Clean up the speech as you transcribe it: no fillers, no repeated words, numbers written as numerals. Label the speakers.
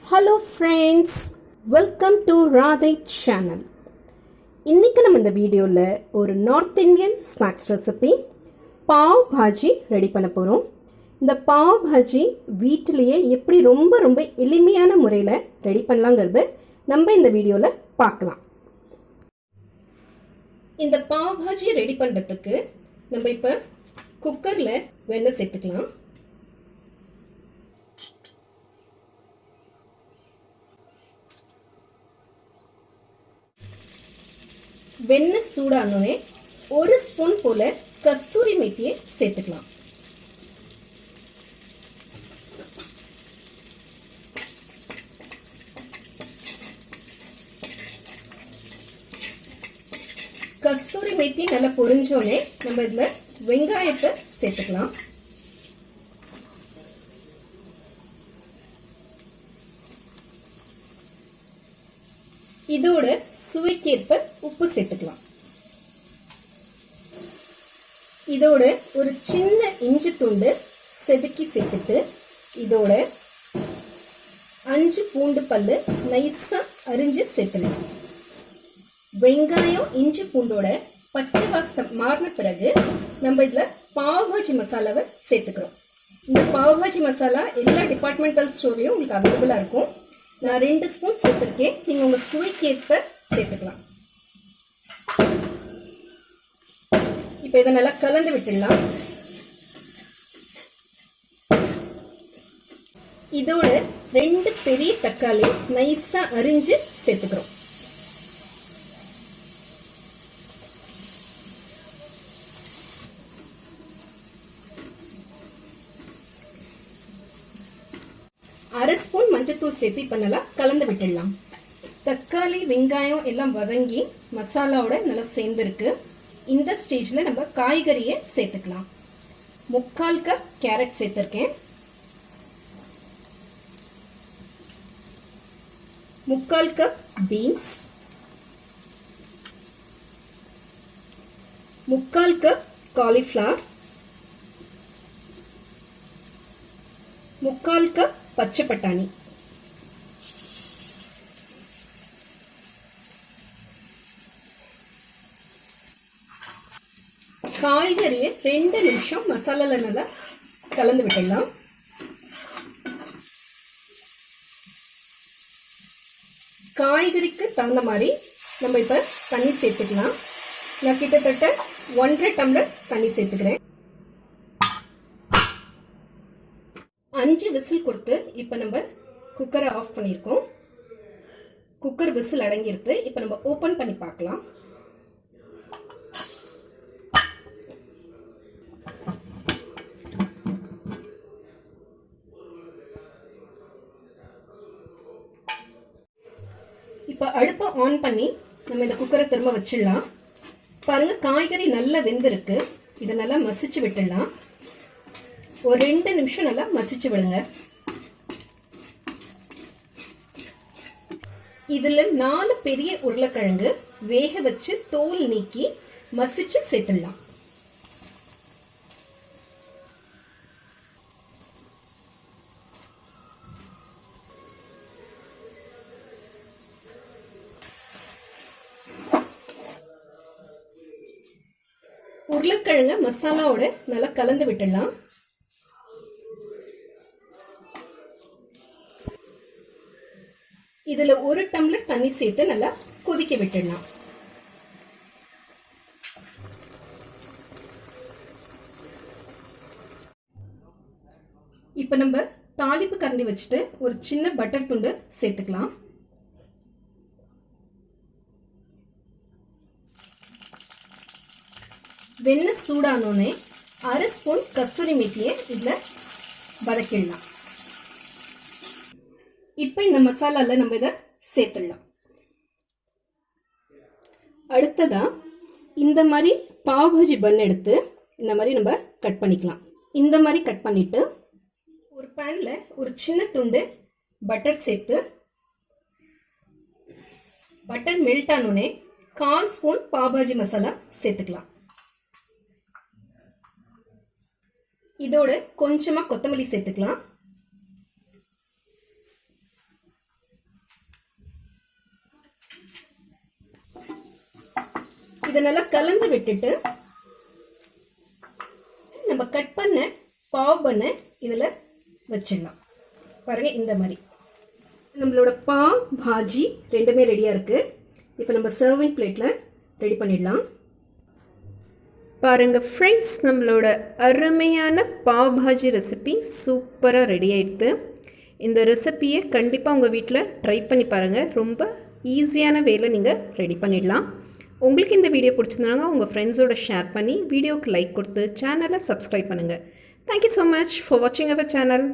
Speaker 1: Hello friends, welcome to Radhai channel. இன்றைக்கி நம்ம இந்த வீடியோவில் ஒரு north Indian snacks recipe pav bhaji ready பண்ண போகிறோம். இந்த பாவ் பாஜி வீட்டிலையே எப்படி ரொம்ப ரொம்ப எளிமையான முறையில் ரெடி பண்ணலாங்கிறது நம்ம இந்த வீடியோவில் பார்க்கலாம். இந்த பாவ் பாஜி ரெடி பண்ணுறதுக்கு நம்ம இப்போ குக்கரில் வெண்ணெய் சேர்த்துக்கலாம். வெண்ணெய் சூடானோடனே ஒரு ஸ்பூன் போல கஸ்தூரி மேத்தியை சேர்த்துக்கலாம். கஸ்தூரி மேத்தி நல்லா பொரிஞ்சோடனே நம்ம இதுல வெங்காயத்தை சேர்த்துக்கலாம். இதோட சுவைக்கேற்ப உப்பு சேர்த்துக்கலாம். இதோட ஒரு சின்ன இஞ்சி துண்டு செதுக்கி சேர்த்துட்டு இதோட 5 பூண்டு பல்லு நைஸா அரிஞ்சு சேர்த்துக்கலாம். வெங்காயம் இஞ்சி பூண்டோட பச்சை வாசம் மாறின பிறகு நம்ம இதுல பாவ் பாஜி மசாலாவை சேர்த்துக்கிறோம். இந்த பாவ் பாஜி மசாலா எல்லா டிபார்ட்மெண்டல் ஸ்டோர்லயும் உங்களுக்கு அவைலபிளா இருக்கும். நான் 2 ஸ்பூன் சேர்த்திருக்கேன். நீங்க உங்க சுவைக்கேற்ப சேர்த்துக்கலாம். இப்ப இதை நல்லா கலந்து விட்டுடலாம். இதோட 2 பெரிய தக்காளி நைஸா அரிஞ்சு சேர்த்துக்கிறோம். அரை ஸ்பூன் மஞ்சத்தூள் சேர்த்து இப்ப நல்லா கலந்து விட்டுடலாம். தக்காளி வெங்காயம் எல்லாம் வதங்கி மசாலாவோட நல்லா சேர்ந்துருக்கு. இந்த ஸ்டேஜ்ல நம்ம காய்கறியை சேர்த்துக்கலாம். 3/4 கப் கேரட் சேர்த்திருக்கேன். 3/4 cup beans, 3/4 cup cauliflower, 3/4 cup பச்சை பட்டாணி, காய்கறியை 2 நிமிஷம் மசாலால நல்லா கலந்து விட்டுடலாம். காய்கறிக்கு தகுந்த மாதிரி நம்ம இப்ப தண்ணி சேர்த்துக்கலாம். நான் கிட்டத்தட்ட 1.5 டம்ளர் தண்ணி சேர்த்துக்கிறேன். 5 விசில் கொடுத்து இப்ப நம்ம குக்கரை ஆஃப் பண்ணியிருக்கோம். குக்கர் விசில் அடங்கிடுத்து. இப்ப நம்ம ஓபன் பண்ணி பார்க்கலாம். இப்ப அடுப்பை ஆன் பண்ணி நம்ம இந்த குக்கரை திரும்ப வச்சிடலாம். பாருங்க, காய்கறி நல்லா வெந்திருக்கு. இதை நல்லா மசிச்சு விட்டுடலாம். ஒரு 2 நிமிஷம் நல்லா மசிச்சு விடுங்க. இதுல 4 பெரிய உருளைக்கிழங்கு வேக வச்சு தோல் நீக்கி மசிச்சு சேர்த்துடலாம். உருளைக்கிழங்க மசாலாவோட நல்லா கலந்து விட்டுடலாம். இதுல 1 டம்ளர் தண்ணி சேர்த்து நல்லா கொதிக்க விட்டுடலாம். இப்ப நம்ம தாளிப்பு கரண்டி வச்சுட்டு ஒரு சின்ன பட்டர் துண்டு சேர்த்துக்கலாம். வெண்ணெய் சூடானோடனே அரை ஸ்பூன் கஸ்தூரி மேத்தியை இதுல வதக்கிடலாம். இப்ப இந்த மசாலால நம்ம இதை சேர்த்துடலாம். அடுத்ததா இந்த மாதிரி பாவ் பாஜி பன் எடுத்து இந்த மாதிரி நம்ம கட் பண்ணிக்கலாம். இந்த மாதிரி கட் பண்ணிட்டு ஒரு பேன்ல ஒரு சின்ன துண்டு பட்டர் சேர்த்து பட்டர் மெல்ட் ஆனோடனே 1/4 ஸ்பூன் பாவ் பாஜி மசாலா சேர்த்துக்கலாம். இதோட கொஞ்சமா கொத்தமல்லி சேர்த்துக்கலாம். இதை நல்லா கலந்து விட்டுட்டு நம்ம கட் பண்ண பாவ் பண்ண இதில் வச்சிடலாம். பாருங்கள், இந்த மாதிரி நம்மளோட பாவ் பாஜி ரெண்டுமே ரெடியாக இருக்குது. இப்போ நம்ம சர்விங் பிளேட்டில் ரெடி பண்ணிடலாம். பாருங்கள் ஃப்ரெண்ட்ஸ், நம்மளோட அருமையான பாவ் பாஜி ரெசிபி சூப்பராக ரெடி ஆகிடுது. இந்த ரெசிப்பியை கண்டிப்பாக உங்கள் வீட்டில் ட்ரை பண்ணி பாருங்கள். ரொம்ப ஈஸியான வேலை நீங்கள் ரெடி பண்ணிடலாம். உங்களுக்கு இந்த வீடியோ பிடிச்சிருந்தாங்க உங்கள் ஃப்ரெண்ட்ஸோட ஷேர் பண்ணி வீடியோவுக்கு லைக் கொடுத்து சேனலை சப்ஸ்கிரைப் பண்ணுங்கள். தேங்க்யூ ஸோ மச் ஃபார் வாட்சிங் அவர் சேனல்.